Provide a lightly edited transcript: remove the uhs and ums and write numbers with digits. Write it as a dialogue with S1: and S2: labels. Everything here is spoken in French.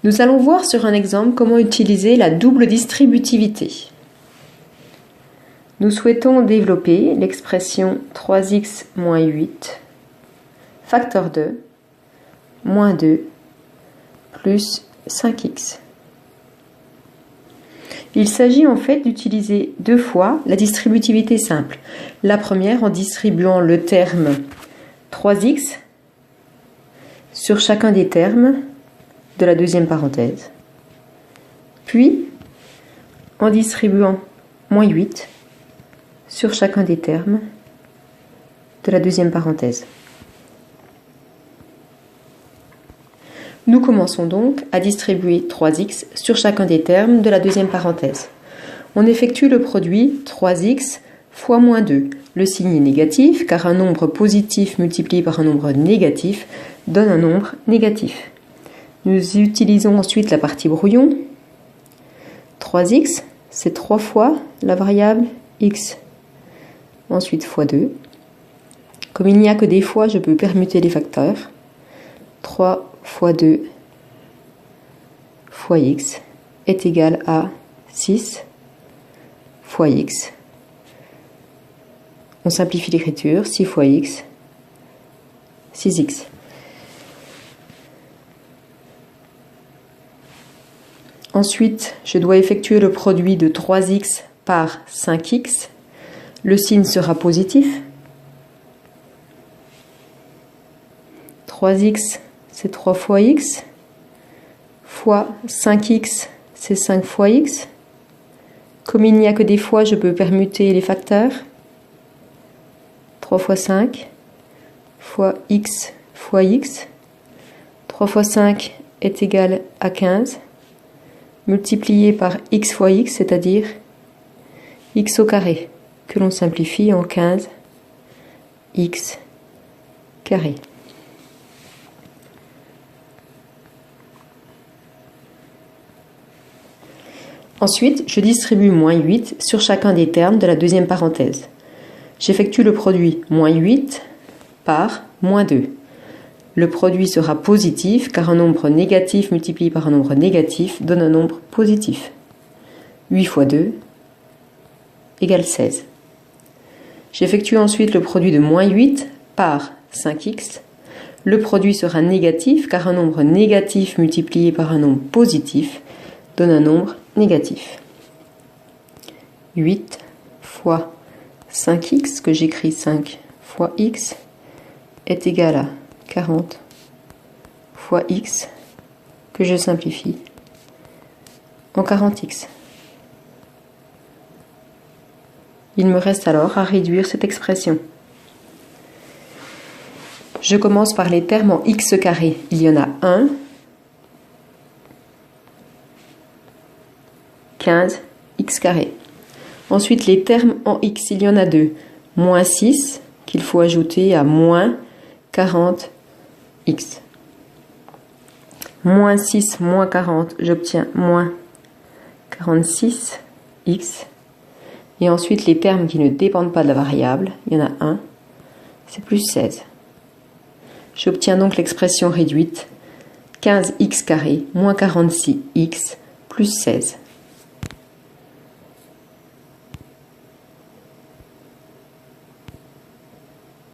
S1: Nous allons voir sur un exemple comment utiliser la double distributivité. Nous souhaitons développer l'expression 3x moins 8 facteur 2 moins 2 plus 5x. Il s'agit en fait d'utiliser deux fois la distributivité simple. La première en distribuant le terme 3x sur chacun des termes de la deuxième parenthèse. Puis en distribuant moins 8 sur chacun des termes de la deuxième parenthèse. Nous commençons donc à distribuer 3x sur chacun des termes de la deuxième parenthèse. On effectue le produit 3x fois moins 2. Le signe est négatif car un nombre positif multiplié par un nombre négatif donne un nombre négatif. Nous utilisons ensuite la partie brouillon. 3x, c'est 3 fois la variable x. Ensuite fois 2. Comme il n'y a que des fois, je peux permuter les facteurs. 3 fois 2 fois x est égal à 6 fois x. On simplifie l'écriture, 6 fois x, 6x. Ensuite, je dois effectuer le produit de 3x par 5x. Le signe sera positif. 3x, c'est 3 fois x, fois 5x, c'est 5 fois x. Comme il n'y a que des fois, je peux permuter les facteurs. 3 fois 5, fois x, fois x. 3 fois 5 est égal à 15. Multiplié par x fois x, c'est-à-dire x au carré, que l'on simplifie en 15 x carré. Ensuite, je distribue moins 8 sur chacun des termes de la deuxième parenthèse. J'effectue le produit moins 8 par moins 2. Le produit sera positif car un nombre négatif multiplié par un nombre négatif donne un nombre positif. 8 fois 2 égale 16. J'effectue ensuite le produit de moins 8 par 5x. Le produit sera négatif car un nombre négatif multiplié par un nombre positif donne un nombre négatif. 8 fois 5x, que j'écris 5 fois x, est égal à 40 fois x, que je simplifie en 40x. Il me reste alors à réduire cette expression. Je commence par les termes en x carré. Il y en a 1, 15, x carré. Ensuite, les termes en x, il y en a 2. Moins 6, qu'il faut ajouter à moins 40, x. Moins 6, moins 40, j'obtiens moins 46, x. Et ensuite, les termes qui ne dépendent pas de la variable, il y en a 1, c'est plus 16. J'obtiens donc l'expression réduite 15x carré moins 46x plus 16.